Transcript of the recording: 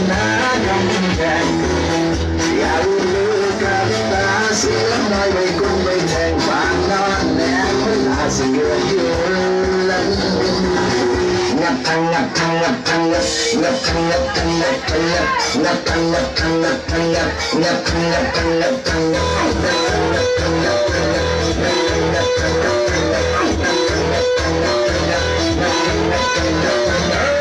หน้ากำแพงอย่าลืมกับตาเสียงน้อยไปกุ้งไปแทงบางนอนแนวคนอาเสียอยู่ลันงับทังงับทังงับทังงับงับทังงับทังงับทังงับงับทังงับทังงับทังงับงับทังงับทังงับทังงับงับทังงับทังงับงับทังงับทังงับงับทังงับทังงับงับทังงับทังงับ